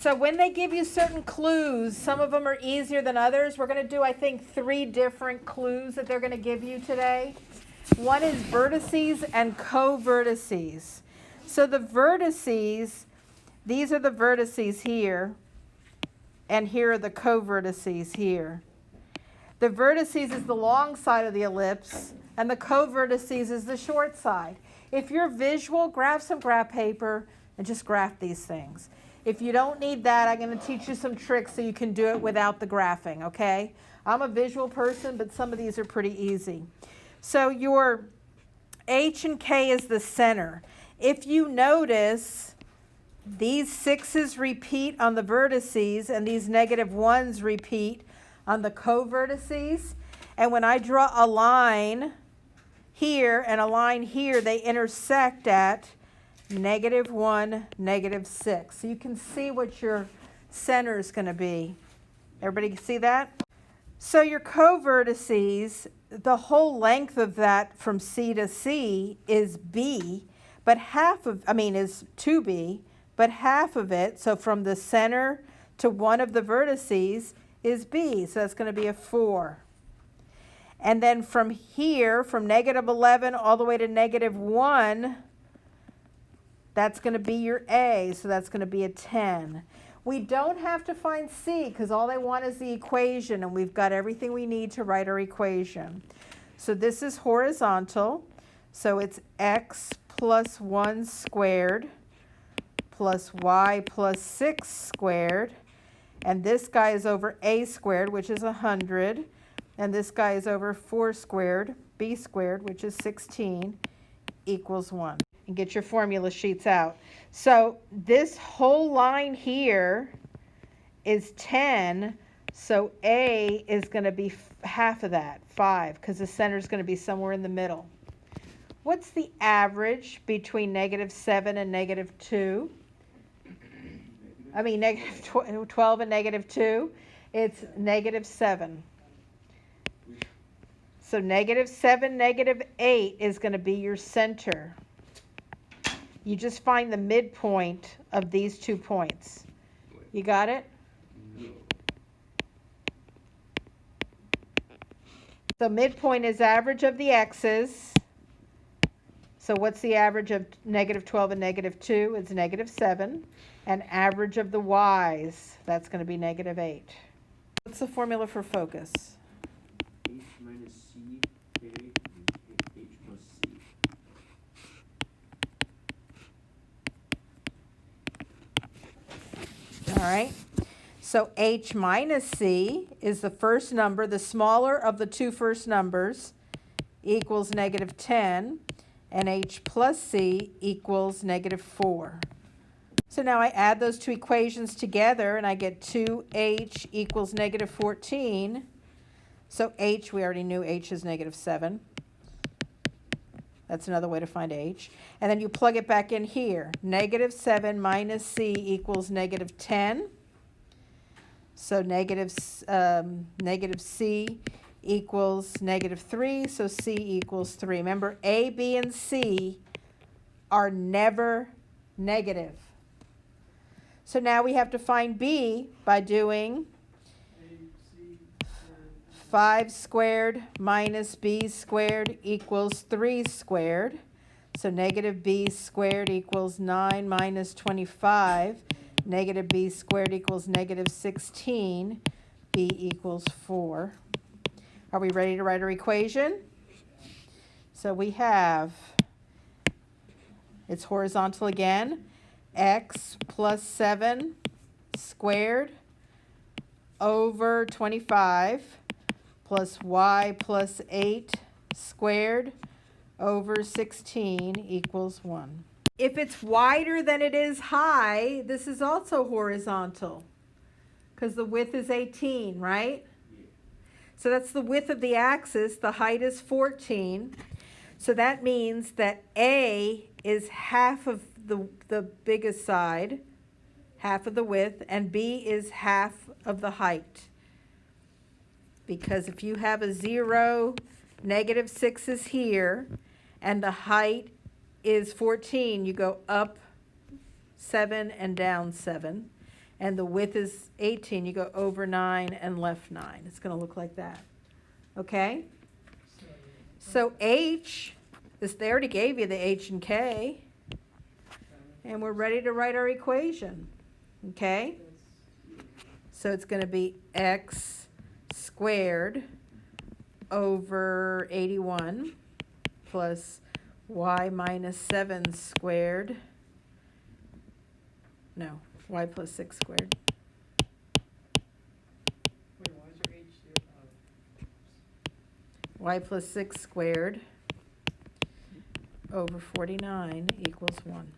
So when they give you certain clues, some of them are easier than others. We're going to do, I think, 3 different clues that they're going to give you today. One is vertices and co-vertices. So the vertices, these are the vertices here, and here are the co-vertices here. The vertices is the long side of the ellipse, and the co-vertices is the short side. If you're visual, grab some graph paper and just graph these things. If you don't need that, I'm going to teach you some tricks so you can do it without the graphing, okay? I'm a visual person, but some of these are pretty easy. So your H and K is the center. If you notice, these 6's repeat on the vertices and these -1's repeat on the co-vertices. And when I draw a line here and a line here, they intersect at -1, -6. So you can see what your center is going to be. Everybody see that? So your co-vertices, the whole length of that from C to C is B, but is 2B, but half of it, so from the center to one of the vertices, is B, so that's going to be a 4. And then from here, from -11 all the way to -1, that's going to be your A, so that's going to be a 10. We don't have to find C because all they want is the equation, and we've got everything we need to write our equation. So this is horizontal, so it's x plus 1 squared plus y plus 6 squared. And this guy is over a squared, which is 100. And this guy is over 4 squared, b squared, which is 16, equals 1. And get your formula sheets out. So this whole line here is 10. So A is going to be half of that, 5, because the center is going to be somewhere in the middle. What's the average between -7 and -2? I mean, -12 and -2, it's -7. So -7, -8 is going to be your center. You just find the midpoint of these 2 points. You got it? No. So midpoint is average of the x's. So what's the average of -12 and -2? It's -7. And average of the y's, that's going to be -8. What's the formula for focus? H minus C, K, H plus C. All right. So H minus C is the first number, the smaller of the 2 first numbers, equals -10. And H plus C equals -4. So now I add those 2 equations together and I get 2H equals -14. So H, we already knew H is -7. That's another way to find H. And then you plug it back in here. -7 minus C equals -10. So negative C equals -3, so C equals 3. Remember, A, B, and C are never negative. So now we have to find B by doing 5 squared minus B squared equals 3 squared. So -B squared equals 9 minus 25. -B squared equals -16. B equals 4. Are we ready to write our equation? So we have, it's horizontal again, x plus 7 squared over 25 plus y plus 8 squared over 16 equals 1. If it's wider than it is high, this is also horizontal because the width is 18, right? So that's the width of the axis. The height is 14. So that means that A is half of the biggest side, half of the width, and B is half of the height. Because if you have a 0, -6 is here, and the height is 14, you go up 7 and down 7. and the width is 18, you go over 9 and left 9. It's going to look like that. Okay? So H, they already gave you the H and K, and we're ready to write our equation. Okay? So it's going to be x squared over 81 plus y minus 7 squared. No, y plus 6 squared. Wait, why is there H there? Y plus 6 squared over 49 equals 1.